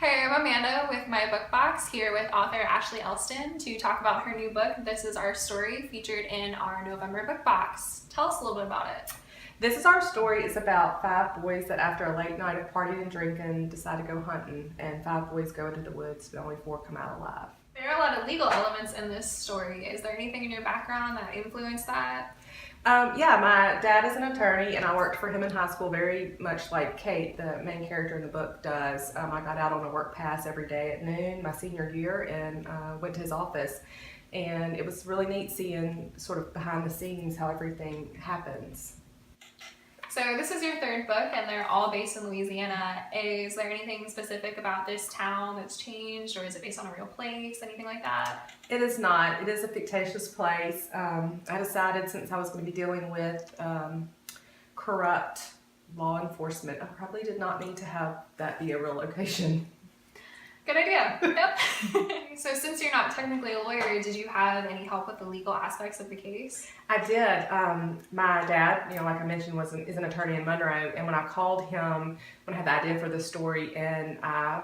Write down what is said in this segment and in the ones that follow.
Hey, I'm Amanda with My Book Box here with author Ashley Elston to talk about her new book, This Is Our Story, featured in our November Book Box. Tell us a little bit about it. This Is Our Story is about 5 boys that after a late night of partying and drinking decide to go hunting, and 5 boys go into the woods, but only 4 come out alive. There are a lot of legal elements in this story. Is there anything in your background that influenced that? Yeah, my dad is an attorney, and I worked for him in high school very much like Kate, the main character in the book, does. I got out on a work pass every day at noon my senior year and went to his office. And it was really neat seeing sort of behind the scenes how everything happens. So this is your 3rd book, and they're all based in Louisiana. Is there anything specific about this town that's changed, or is it based on a real place, anything like that? It is not. It is a fictitious place. I decided, since I was going to be dealing with corrupt law enforcement, I probably did not need to have that be a real location. Good idea. Yep. So since you're not technically a lawyer, did you have any help with the legal aspects of the case? I did. My dad, like I mentioned, is an attorney in Monroe, and when I called him, when I had the idea for the story, and I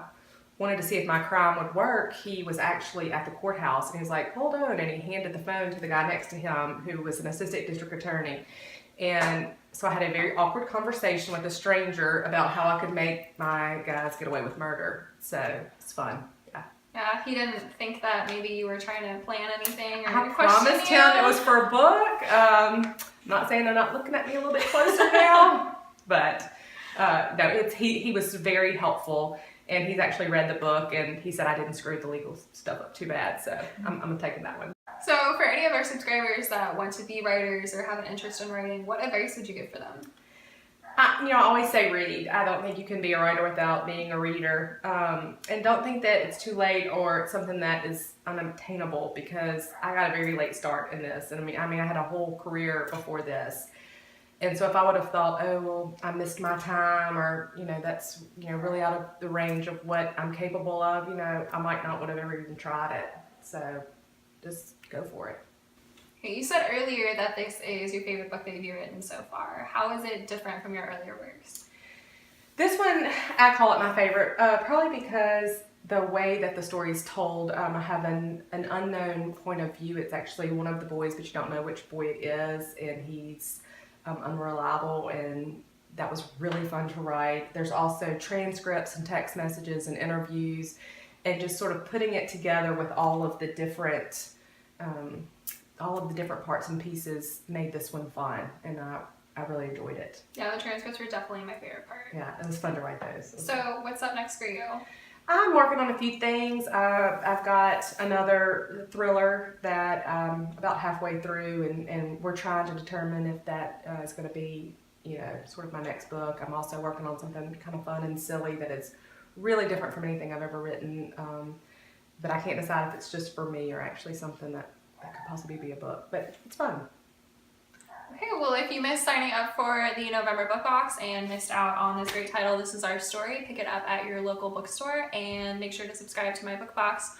wanted to see if my crime would work, he was actually at the courthouse, and he was like, "Hold on," and he handed the phone to the guy next to him, who was an assistant district attorney. And so I had a very awkward conversation with a stranger about how I could make my guys get away with murder. So it's fun. Yeah, he didn't think that maybe you were trying to plan anything or I question promised you. him it was for a book. I'm not saying they're not looking at me a little bit closer now, but no, he was very helpful, and he's actually read the book, and he said I didn't screw the legal stuff up too bad, so I'm taking that one. So for any of our subscribers that want to be writers or have an interest in writing, what advice would you give for them? I always say read. I don't think you can be a writer without being a reader. And don't think that it's too late or something that is unobtainable, because I got a very late start in this. And I mean, I had a whole career before this. And so if I would have thought, oh, well, I missed my time, or, that's, really out of the range of what I'm capable of, I might not would have ever even tried it. So just go for it. Okay, you said earlier that this is your favorite book that you've written so far. How is it different from your earlier works? This one, I call it my favorite, probably because the way that the story is told. I have an unknown point of view. It's actually one of the boys, but you don't know which boy it is, and he's unreliable, and that was really fun to write. There's also transcripts and text messages and interviews, and just sort of putting it together with all of the different parts and pieces made this one fun, and I really enjoyed it. Yeah, the transcripts were definitely my favorite part. Yeah, it was fun to write those. So what's up next for you? I'm working on a few things. I've got another thriller that I'm about halfway through, and we're trying to determine if that is going to be, sort of my next book. I'm also working on something kind of fun and silly that is really different from anything I've ever written, but I can't decide if it's just for me or actually something that could possibly be a book, but it's fun. Okay, well, if you missed signing up for the November Book Box and missed out on this great title, This Is Our Story, pick it up at your local bookstore, and make sure to subscribe to My Book Box